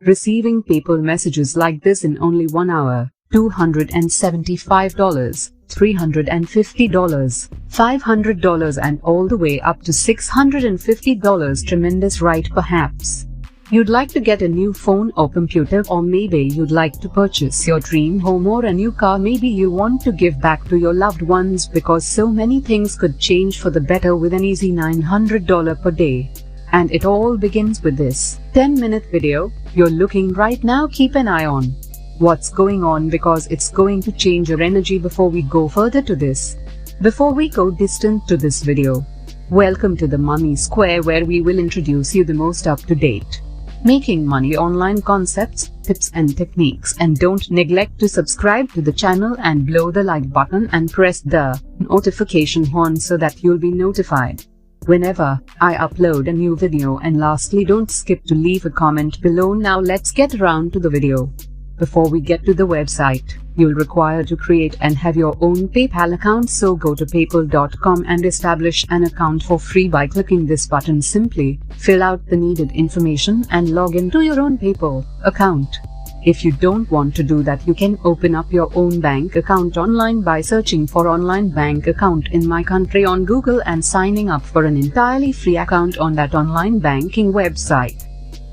Receiving PayPal messages like this in only 1 hour. $275, $350, $500 and all the way up to $650. Tremendous, right? Perhaps you'd like to get a new phone or computer, or maybe you'd like to purchase your dream home or a new car. Maybe you want to give back to your loved ones, because so many things could change for the better with an easy $900 per day. And it all begins with this 10-minute video you're looking right now. Keep an eye on what's going on, because it's going to change your energy. Before we go further to this, before we go distant to this video, welcome to the Money Square, where we will introduce you the most up-to-date making money online concepts, tips and techniques. And don't neglect to subscribe to the channel and blow the like button and press the notification horn so that you'll be notified whenever I upload a new video. And lastly, don't skip to leave a comment below. Now let's get around to the video. Before we get to the website, you'll require to create and have your own PayPal account. So go to paypal.com and establish an account for free by clicking this button. Simply fill out the needed information and log into your own PayPal account. If you don't want to do that, you can open up your own bank account online by searching for online bank account in my country on Google and signing up for an entirely free account on that online banking website.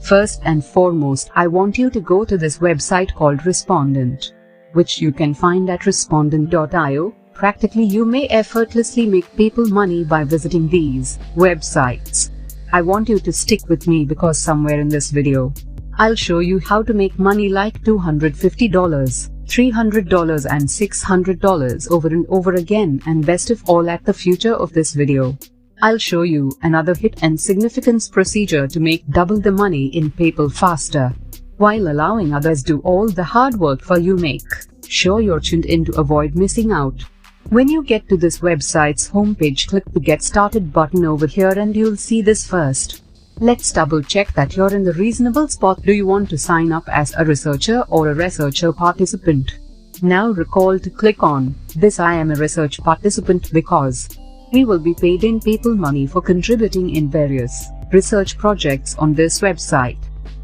First and foremost, I want you to go to this website called Respondent, which you can find at respondent.io. Practically, you may effortlessly make PayPal money by visiting these websites. I want you to stick with me, because somewhere in this video, I'll show you how to make money like $250, $300 and $600 over and over again. And best of all, at the future of this video, I'll show you another hit and significance procedure to make double the money in PayPal faster, while allowing others do all the hard work for you. Make sure you're tuned in to avoid missing out. When you get to this website's homepage, click the Get Started button over here and you'll see this first. Let's double check that you're in the reasonable spot. Do you want to sign up as a researcher or a researcher participant? Now recall to click on this I am a research participant, because we will be paid in PayPal money for contributing in various research projects on this website.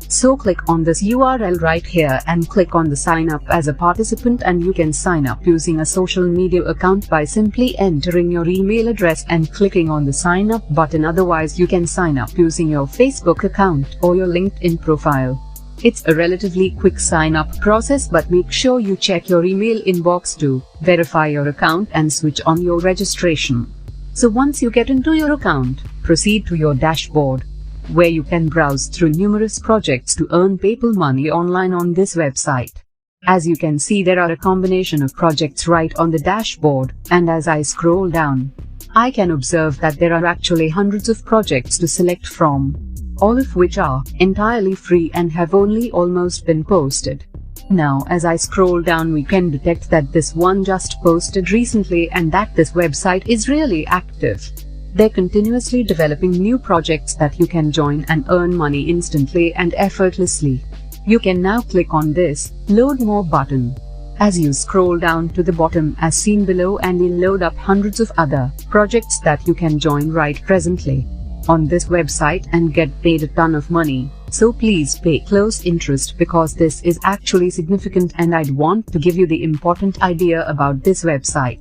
So click on this URL right here and click on the sign up as a participant, and you can sign up using a social media account by simply entering your email address and clicking on the sign up button. Otherwise, you can sign up using your Facebook account or your LinkedIn profile. It's a relatively quick sign-up process, but make sure you check your email inbox to verify your account and switch on your registration. So once you get into your account, proceed to your dashboard, where you can browse through numerous projects to earn PayPal money online on this website. As you can see, there are a combination of projects right on the dashboard, and as I scroll down, I can observe that there are actually hundreds of projects to select from, all of which are entirely free and have only almost been posted. Now, as I scroll down, we can detect that this one just posted recently and that this website is really active. They're continuously developing new projects that you can join and earn money instantly and effortlessly. You can now click on this Load More button as you scroll down to the bottom as seen below, and you'll load up hundreds of other projects that you can join right presently on this website and get paid a ton of money. So please pay close interest, because this is actually significant and I'd want to give you the important idea about this website.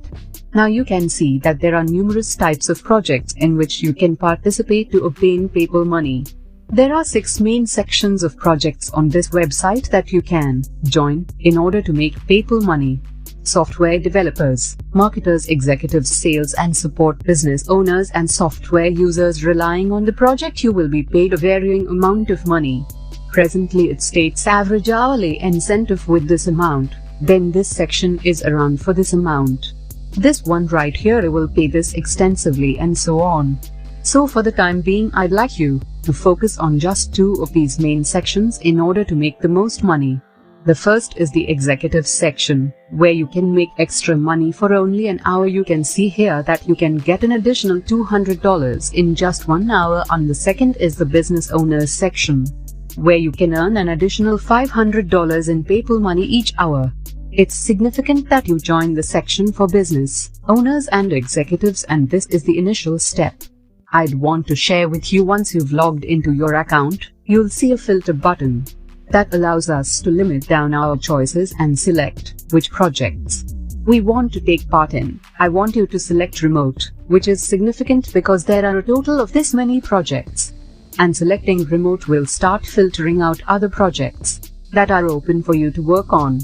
Now you can see that there are numerous types of projects in which you can participate to obtain PayPal money. There are 6 main sections of projects on this website that you can join in order to make PayPal money. Software developers, marketers, executives, sales and support, business owners and software users relying on the project. You will be paid a varying amount of money. Presently it states average hourly incentive with this amount. Then this section is around for this amount. This one right here will pay this extensively, and so on. So for the time being, I'd like you to focus on just 2 of these main sections in order to make the most money. The first is the executive section, where you can make extra money for only an hour. You can see here that you can get an additional $200 in just 1 hour. And the second is the business owners section, where you can earn an additional $500 in PayPal money each hour. It's significant that you join the section for business owners and executives, and this is the initial step I'd want to share with you. Once you've logged into your account, you'll see a filter button That allows us to limit down our choices and select which projects we want to take part in. I want you to select remote, which is significant because there are a total of this many projects. And selecting remote will start filtering out other projects that are open for you to work on.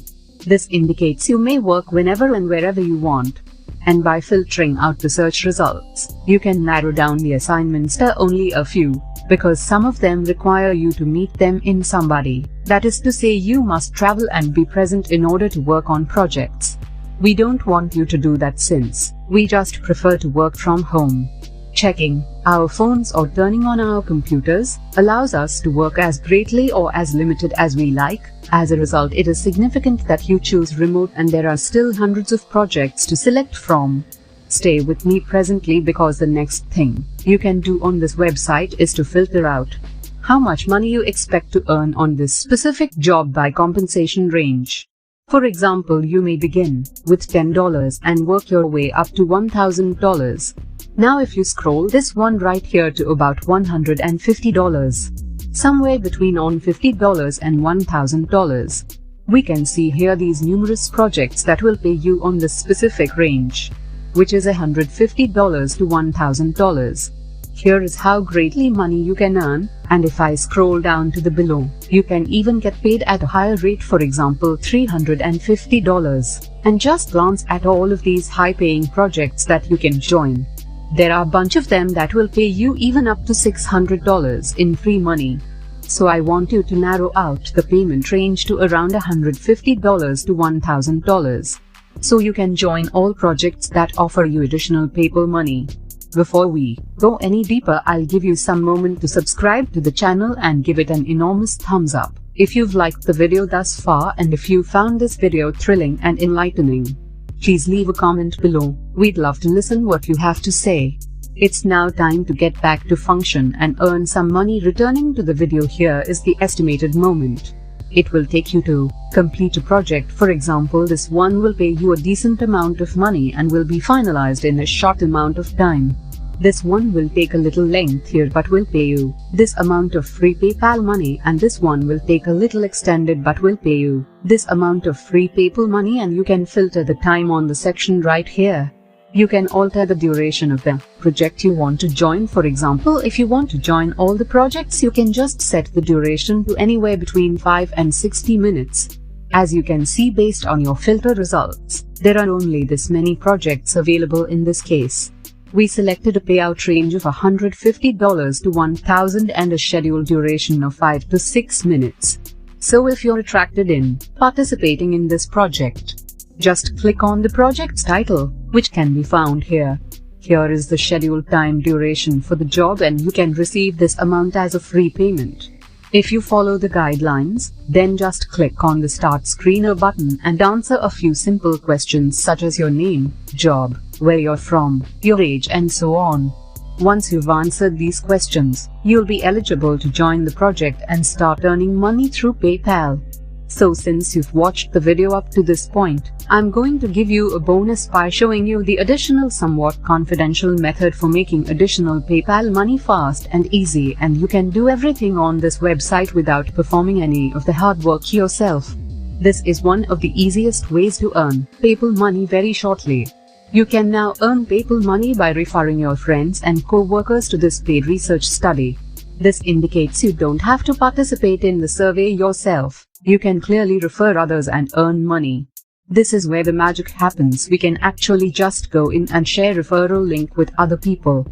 This indicates you may work whenever and wherever you want. And by filtering out the search results, you can narrow down the assignments to only a few, because some of them require you to meet them in somebody. That is to say, you must travel and be present in order to work on projects. We don't want you to do that since we just prefer to work from home. Checking our phones or turning on our computers allows us to work as greatly or as limited as we like. As a result, it is significant that you choose remote, and there are still hundreds of projects to select from. Stay with me presently, because the next thing you can do on this website is to filter out how much money you expect to earn on this specific job by compensation range. For example, you may begin with $10 and work your way up to $1,000. Now if you scroll this one right here to about $150, somewhere between $50 and $1,000, we can see here these numerous projects that will pay you on this specific range, which is $150 to $1,000. Here is how greatly money you can earn, and if I scroll down to the below, you can even get paid at a higher rate, for example $350. And just glance at all of these high-paying projects that you can join. There are a bunch of them that will pay you even up to $600 in free money. So I want you to narrow out the payment range to around $150 to $1,000. So you can join all projects that offer you additional PayPal money. Before we go any deeper, I'll give you some moment to subscribe to the channel and give it an enormous thumbs up if you've liked the video thus far, and if you found this video thrilling and enlightening. Please leave a comment below. We'd love to listen what you have to say. It's now time to get back to function and earn some money. Returning to the video, here is the estimated moment it will take you to complete a project. For example, this one will pay you a decent amount of money and will be finalized in a short amount of time. This one will take a little lengthier but will pay you this amount of free PayPal money, and this one will take a little extended but will pay you this amount of free PayPal money. And you can filter the time on the section right here. You can alter the duration of the project you want to join. For example, if you want to join all the projects, you can just set the duration to anywhere between 5 and 60 minutes. As you can see, based on your filter results, there are only this many projects available in this case. We selected a payout range of $150 to $1,000 and a scheduled duration of 5 to 6 minutes. So if you're attracted in participating in this project, just click on the project's title, which can be found here. Here is the scheduled time duration for the job, and you can receive this amount as a free payment. If you follow the guidelines, then just click on the Start Screener button and answer a few simple questions such as your name, job, where you're from, your age, and so on. Once you've answered these questions, you'll be eligible to join the project and start earning money through PayPal. So since you've watched the video up to this point, I'm going to give you a bonus by showing you the additional, somewhat confidential method for making additional PayPal money fast and easy, and you can do everything on this website without performing any of the hard work yourself. This is one of the easiest ways to earn PayPal money very shortly. You can now earn PayPal money by referring your friends and co-workers to this paid research study. This indicates you don't have to participate in the survey yourself. You can clearly refer others and earn money. This is where the magic happens. We can actually just go in and share referral link with other people,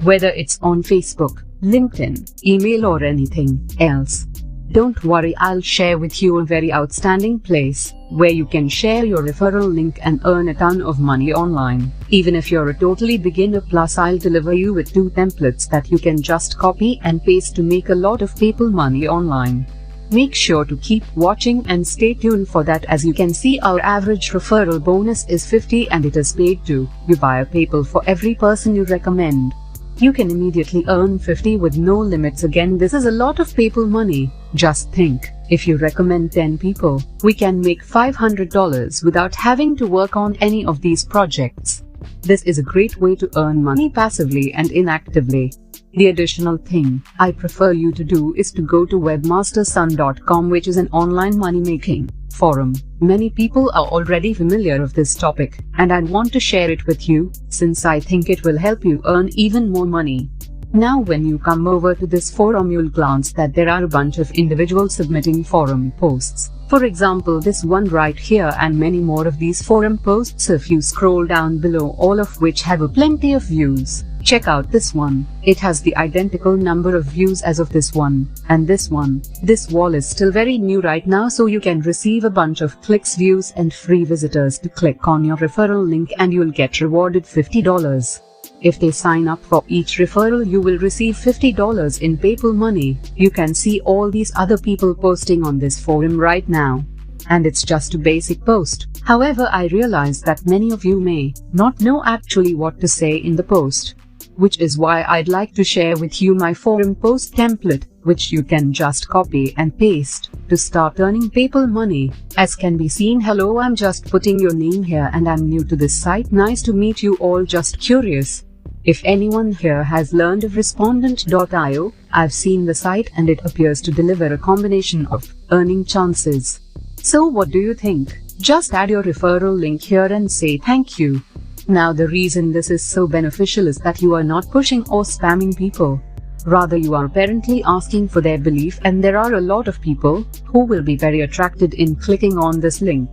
whether it's on Facebook, LinkedIn, email, or anything else. Don't worry, I'll share with you a very outstanding place where you can share your referral link and earn a ton of money online. Even if you're a totally beginner, plus I'll deliver you with 2 templates that you can just copy and paste to make a lot of PayPal money online. Make sure to keep watching and stay tuned for that. As you can see, our average referral bonus is 50 and it is paid to you via PayPal for every person you recommend. You can immediately earn 50 with no limits. Again, this is a lot of PayPal money. Just think, if you recommend 10 people, we can make $500 without having to work on any of these projects. This is a great way to earn money passively and inactively. The additional thing I prefer you to do is to go to webmastersun.com, which is an online money-making forum. Many people are already familiar with this topic, and I want to share it with you, since I think it will help you earn even more money. Now when you come over to this forum, you'll glance that there are a bunch of individuals submitting forum posts. For example, this one right here, and many more of these forum posts if you scroll down below, all of which have a plenty of views. Check out this one. It has the identical number of views as of this one, and this one. This wall is still very new right now, so you can receive a bunch of clicks, views and free visitors to click on your referral link, and you'll get rewarded $50. If they sign up for each referral, you will receive $50 in PayPal money. You can see all these other people posting on this forum right now. And it's just a basic post. However, I realize that many of you may not know actually what to say in the post, which is why I'd like to share with you my forum post template, which you can just copy and paste to start earning PayPal money. As can be seen, hello, I'm just putting your name here and I'm new to this site. Nice to meet you all, just curious. If anyone here has learned of respondent.io, I've seen the site and it appears to deliver a combination of earning chances. So what do you think? Just add your referral link here and say thank you. Now the reason this is so beneficial is that you are not pushing or spamming people. Rather, you are apparently asking for their belief, and there are a lot of people who will be very attracted in clicking on this link.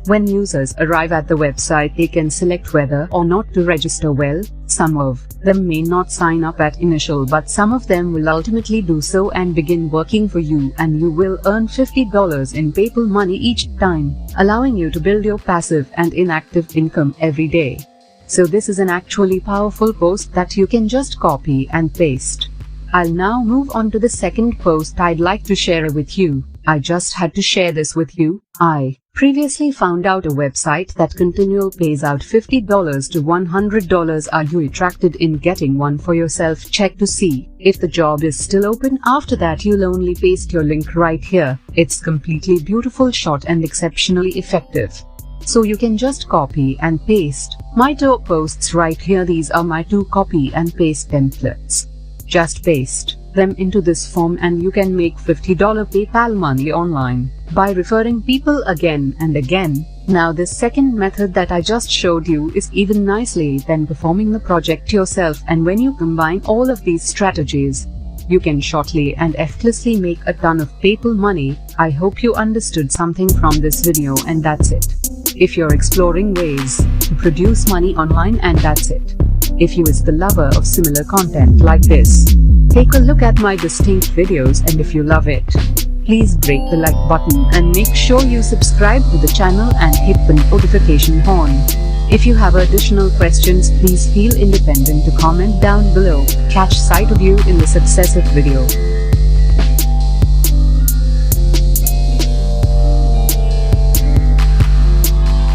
When users arrive at the website, they can select whether or not to register. Well, some of them may not sign up at initial, but some of them will ultimately do so and begin working for you, and you will earn $50 in PayPal money each time, allowing you to build your passive and inactive income every day. So this is an actually powerful post that you can just copy and paste. I'll now move on to the second post I'd like to share with you. I just had to share this with you. I previously found out a website that continual pays out $50 to $100. Are you attracted in getting one for yourself? Check to see if the job is still open. After that, you'll only paste your link right here. It's completely beautiful, short and exceptionally effective. So you can just copy and paste my two posts right here. These are my two copy and paste templates. Just paste them into this form and you can make $50 PayPal money online by referring people again and again. Now this second method that I just showed you is even nicely than performing the project yourself, and when you combine all of these strategies, you can shortly and effortlessly make a ton of PayPal money. I hope you understood something from this video, and that's it. If you're exploring ways to produce money online, and that's it. If you is the lover of similar content like this, take a look at my distinct videos, and if you love it, please break the like button and make sure you subscribe to the channel and hit the notification horn. If you have additional questions, please feel independent to comment down below. Catch sight of you in the successive video.